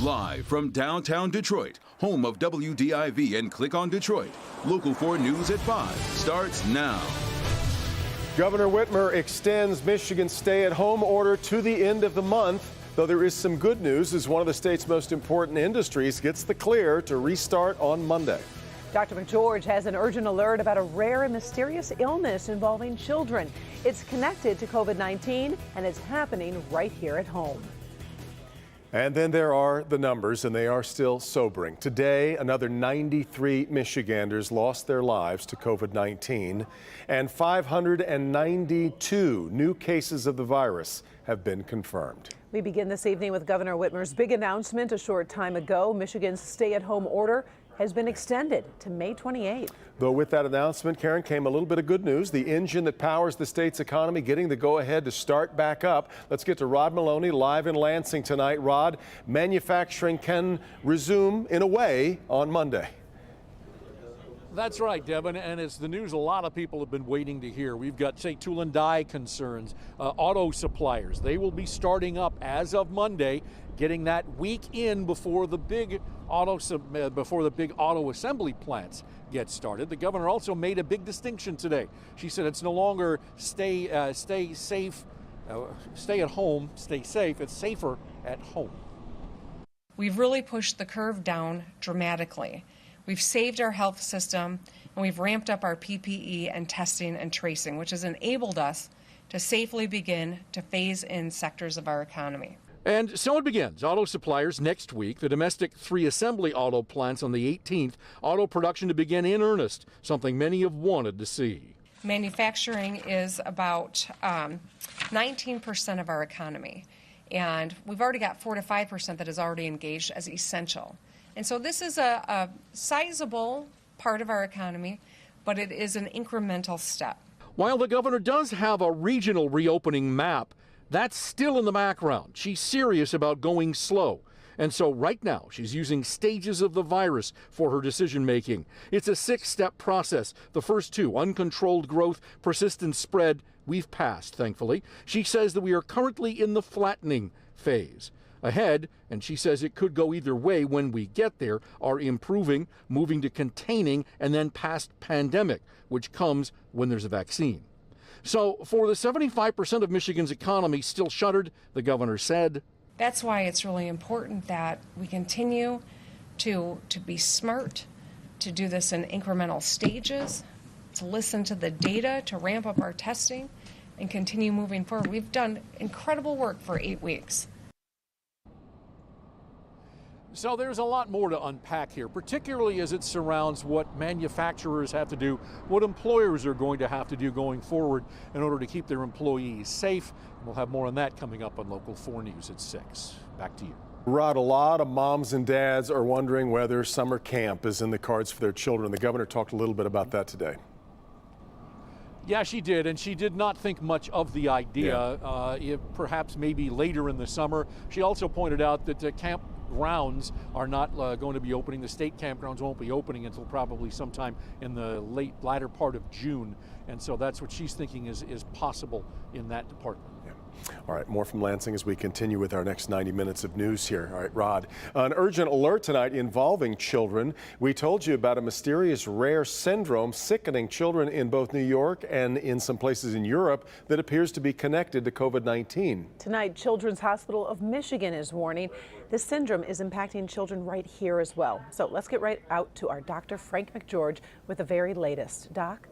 Live from downtown Detroit, home of WDIV and Click on Detroit, Local 4 News at 5 starts now. Governor Whitmer extends Michigan's stay-at-home order to the end of the month, though there is some good news as one of the state's most important industries gets the clear to restart on Monday. Dr. McGeorge has an urgent alert about a rare and mysterious illness involving children. It's connected to COVID-19 and it's happening right here at home. And then there are the numbers, and they are still sobering. Today, another 93 Michiganders lost their lives to COVID-19, and 592 new cases of the virus have been confirmed. We begin this evening with Governor Whitmer's big announcement a short time ago. Michigan's stay-at-home order has been extended to May 28th. Though with that announcement, Karen, came a little bit of good news. The engine that powers the state's economy getting the go-ahead to start back up. Let's get to Rod Maloney live in Lansing tonight. Rod, manufacturing can resume in a way on Monday. That's right, Devin, and it's the news a lot of people have been waiting to hear. We've got, say, tool and die concerns, auto suppliers. They will be starting up as of Monday, getting that week in before the big auto assembly plants get started. The governor also made a big distinction today. She said it's no longer stay safe, stay at home, stay safe. It's safer at home. We've really pushed the curve down dramatically. We've saved our health system, and we've ramped up our PPE and testing and tracing, which has enabled us to safely begin to phase in sectors of our economy. And so it begins. Auto suppliers next week. The domestic 3 assembly auto plants on the 18th. Auto production to begin in earnest, something many have wanted to see. Manufacturing is about 19% of our economy, and we've already got 4 to 5% that is already engaged as essential. And so this is a sizable part of our economy, but it is an incremental step. While the governor does have a regional reopening map, that's still in the background. She's serious about going slow. And so right now, she's using stages of the virus for her decision making. It's a 6-step process. The first 2, uncontrolled growth, persistent spread, we've passed, thankfully. She says that we are currently in the flattening phase. Ahead, and she says it could go either way when we get there, are improving, moving to containing, and then past pandemic, which comes when there's a vaccine. So for the 75% of Michigan's economy still shuttered, the governor said, that's why it's really important that we continue to be smart, to do this in incremental stages, to listen to the data, to ramp up our testing, and continue moving forward. We've done incredible work for 8 weeks. So there's a lot more to unpack here, particularly as it surrounds what manufacturers have to do, what employers are going to have to do going forward in order to keep their employees safe. We'll have more on that coming up on Local 4 News at 6. Back to you. Rod, a lot of moms and dads are wondering whether summer camp is in the cards for their children. The governor talked a little bit about that today. Yeah, she did, and she did not think much of the idea, perhaps maybe later in the summer. She also pointed out that campgrounds are not going to be opening. The state campgrounds won't be opening until probably sometime in the latter part of June. And so that's what she's thinking is possible in that department. Yeah. All right, more from Lansing as we continue with our next 90 minutes of news here. All right, Rod, an urgent alert tonight involving children. We told you about a mysterious rare syndrome sickening children in both New York and in some places in Europe that appears to be connected to COVID-19. Tonight, Children's Hospital of Michigan is warning this syndrome is impacting children right here as well. So let's get right out to our Dr. Frank McGeorge with the very latest. Doc?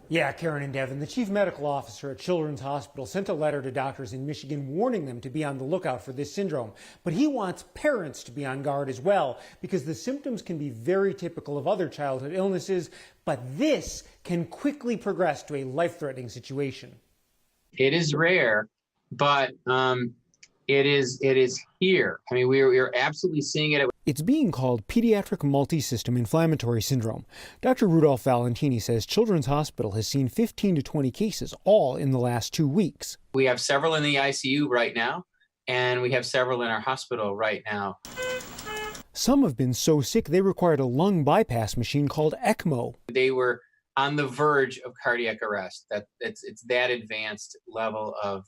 Yeah, Karen and Devin, the chief medical officer at Children's Hospital sent a letter to doctors in Michigan warning them to be on the lookout for this syndrome. But he wants parents to be on guard as well because the symptoms can be very typical of other childhood illnesses, but this can quickly progress to a life-threatening situation. It is rare, but it is here. I mean, we're absolutely seeing it. It's being called pediatric multi-system inflammatory syndrome. Dr. Rudolph Valentini says Children's Hospital has seen 15 to 20 cases, all in the last 2 weeks. We have several in the ICU right now, and we have several in our hospital right now. Some have been so sick they required a lung bypass machine called ECMO. They were on the verge of cardiac arrest. It's that advanced level of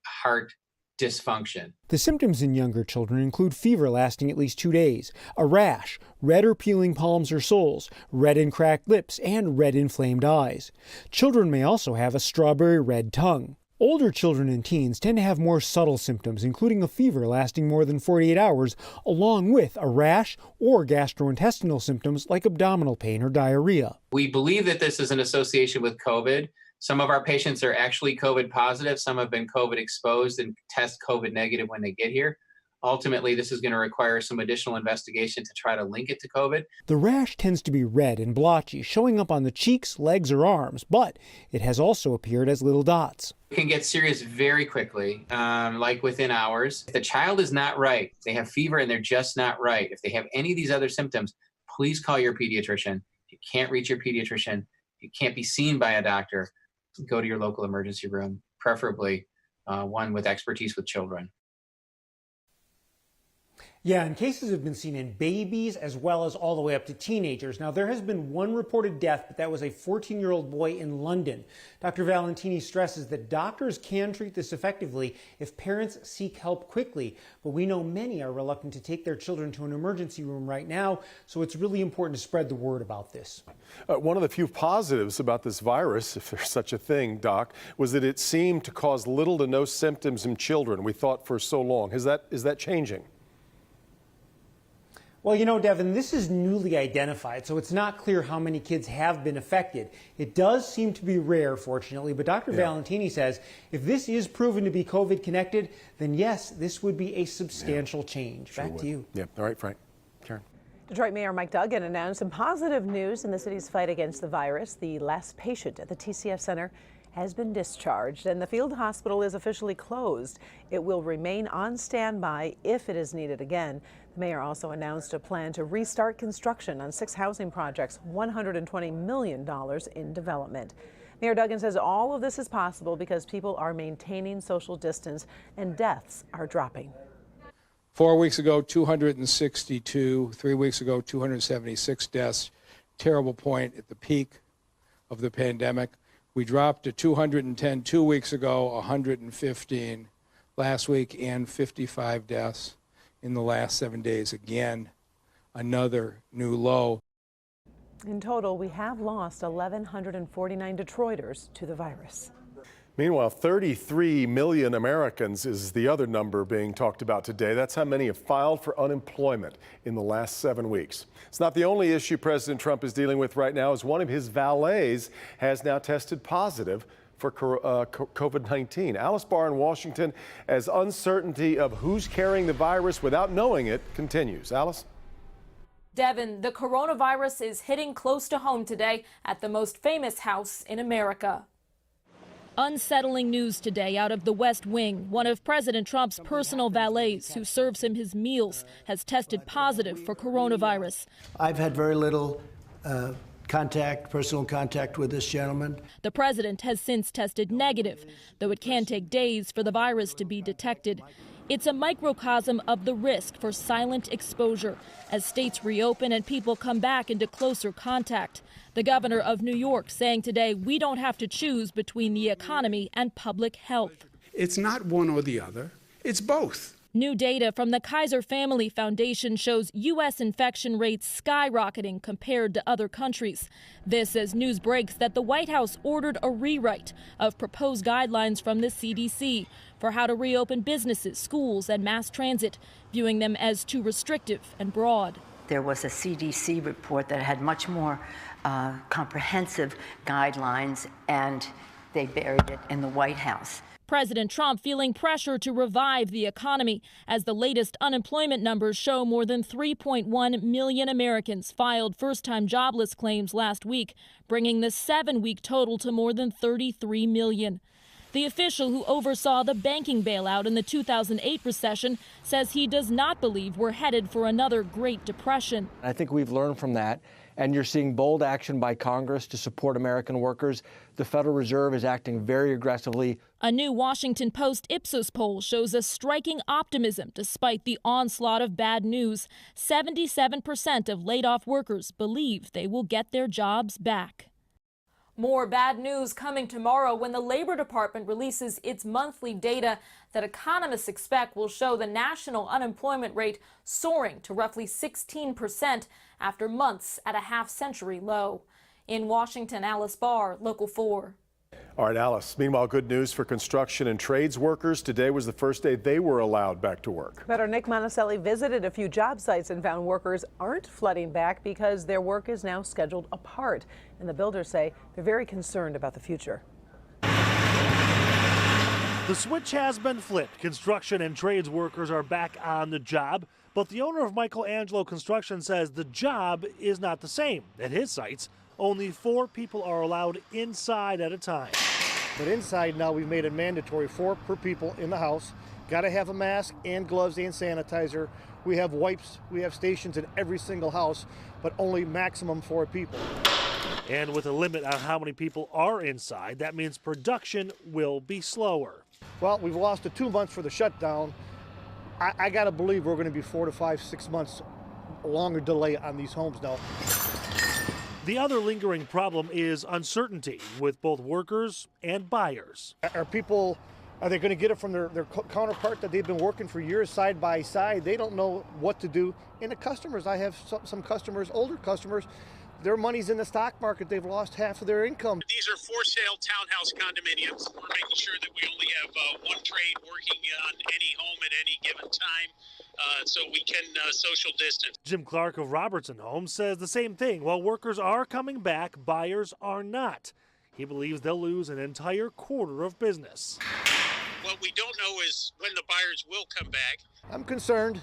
heart dysfunction. The symptoms in younger children include fever lasting at least 2 days, a rash, red or peeling palms or soles, red and cracked lips, and red inflamed eyes. Children may also have a strawberry red tongue. Older children and teens tend to have more subtle symptoms, including a fever lasting more than 48 hours, along with a rash or gastrointestinal symptoms like abdominal pain or diarrhea. We believe that this is an association with COVID. Some of our patients are actually COVID positive. Some have been COVID exposed and test COVID negative when they get here. Ultimately, this is going to require some additional investigation to try to link it to COVID. The rash tends to be red and blotchy, showing up on the cheeks, legs, or arms, but it has also appeared as little dots. It can get serious very quickly, like within hours. If the child is not right, they have fever and they're just not right, if they have any of these other symptoms, please call your pediatrician. If you can't reach your pediatrician, if you can't be seen by a doctor, go to your local emergency room, preferably one with expertise with children. Yeah, and cases have been seen in babies as well as all the way up to teenagers. Now, there has been one reported death, but that was a 14-year-old boy in London. Dr. Valentini stresses that doctors can treat this effectively if parents seek help quickly, but we know many are reluctant to take their children to an emergency room right now, so it's really important to spread the word about this. One of the few positives about this virus, if there's such a thing, Doc, was that it seemed to cause little to no symptoms in children. We thought for so long. Is that changing? Well, you know, Devin, this is newly identified, so it's not clear how many kids have been affected. It does seem to be rare, fortunately, but Dr. Valentini says if this is proven to be COVID connected, then yes, this would be a substantial change. Sure Back would. to you. Yeah. All right, Frank. Karen. Detroit Mayor Mike Duggan announced some positive news in the city's fight against the virus. The last patient at the TCF Center has been discharged, and the field hospital is officially closed. It will remain on standby if it is needed again. The mayor also announced a plan to restart construction on 6 housing projects, $120 million in development. Mayor Duggan says all of this is possible because people are maintaining social distance and deaths are dropping. 4 weeks ago, 262. 3 weeks ago, 276 deaths. Terrible point at the peak of the pandemic. We dropped to 210 2 weeks ago, 115 last week, and 55 deaths in the last 7 days. Again, another new low. In total, we have lost 1,149 Detroiters to the virus. Meanwhile, 33 million Americans is the other number being talked about today. That's how many have filed for unemployment in the last 7 weeks. It's not the only issue President Trump is dealing with right now, as one of his valets has now tested positive for COVID-19. Alice Barr in Washington, as uncertainty of who's carrying the virus without knowing it continues. Alice? Devin, the coronavirus is hitting close to home today at the most famous house in America. Unsettling news today out of the West Wing. One of President Trump's personal valets who serves him his meals has tested positive for coronavirus. I've had very little personal contact with this gentleman. The president has since tested negative, though it can take days for the virus to be detected. It's a microcosm of the risk for silent exposure as states reopen and people come back into closer contact. The governor of New York saying today we don't have to choose between the economy and public health. It's not one or the other, it's both. New data from the Kaiser Family Foundation shows U.S. infection rates skyrocketing compared to other countries. This as news breaks that the White House ordered a rewrite of proposed guidelines from the CDC for how to reopen businesses, schools, and mass transit, viewing them as too restrictive and broad. There was a CDC report that had much more comprehensive guidelines, and they buried it in the White House. President Trump feeling pressure to revive the economy as the latest unemployment numbers show more than 3.1 million Americans filed first-time jobless claims last week, bringing the 7-week total to more than 33 million. The official who oversaw the banking bailout in the 2008 recession says he does not believe we're headed for another Great Depression. I think we've learned from that, and you're seeing bold action by Congress to support American workers. The Federal Reserve is acting very aggressively. A new Washington Post Ipsos poll shows a striking optimism despite the onslaught of bad news. 77% of laid-off workers believe they will get their jobs back. More bad news coming tomorrow when the Labor Department releases its monthly data that economists expect will show the national unemployment rate soaring to roughly 16% after months at a half-century low. In Washington, Alice Barr, Local 4. All right, Alice. Meanwhile, good news for construction and trades workers. Today was the first day they were allowed back to work. But our Nick Monticelli visited a few job sites and found workers aren't flooding back because their work is now scheduled apart. And the builders say they're very concerned about the future. The switch has been flipped. Construction and trades workers are back on the job. But the owner of Michelangelo Construction says the job is not the same. At his sites, only 4 people are allowed inside at a time. But inside now we've made it mandatory, 4 per people in the house. Got to have a mask and gloves and sanitizer. We have wipes, we have stations in every single house, but only maximum 4 people. And with a limit on how many people are inside, that means production will be slower. Well, we've lost the 2 months for the shutdown. I got to believe we're going to be 4 to 5, 6 months longer delay on these homes now. The other lingering problem is uncertainty with both workers and buyers. Are they going to get it from their counterpart that they've been working for years side by side? They don't know what to do. And the customers, I have some customers, older customers, their money's in the stock market. They've lost half of their income. These are for sale townhouse condominiums. We're making sure that we only have one trade working on any home at any given time. So we can social distance. Jim Clark of Robertson Homes says the same thing. While workers are coming back, buyers are not. He believes they'll lose an entire quarter of business. What we don't know is when the buyers will come back. I'm concerned.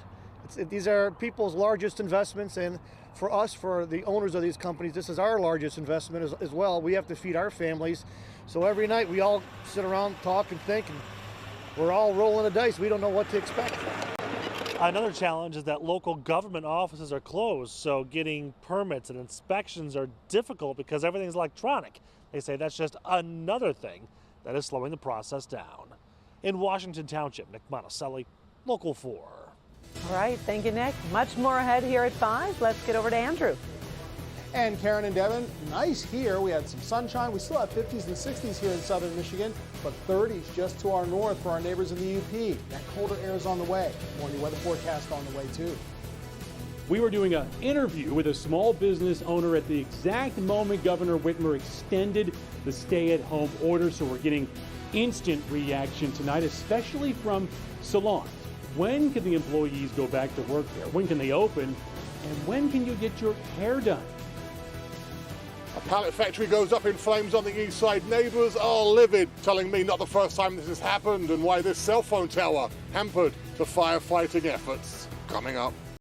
These are people's largest investments, and for us, for the owners of these companies, this is our largest investment as well. We have to feed our families. So every night we all sit around, talk, and think, and we're all rolling the dice. We don't know what to expect. Another challenge is that local government offices are closed, so getting permits and inspections are difficult because everything's electronic. They say that's just another thing that is slowing the process down. In Washington Township, Nick Monticelli, Local 4. All right, thank you, Nick. Much more ahead here at 5. Let's get over to Andrew. And Karen and Devin, nice here. We had some sunshine. We still have 50s and 60s here in southern Michigan, but 30s just to our north for our neighbors in the UP. That colder air is on the way. More new weather forecast on the way, too. We were doing an interview with a small business owner at the exact moment Governor Whitmer extended the stay-at-home order, so we're getting instant reaction tonight, especially from salons. When can the employees go back to work there? When can they open? And when can you get your hair done? A pallet factory goes up in flames on the east side. Neighbours are livid, telling me not the first time this has happened and why this cell phone tower hampered the firefighting efforts. Coming up.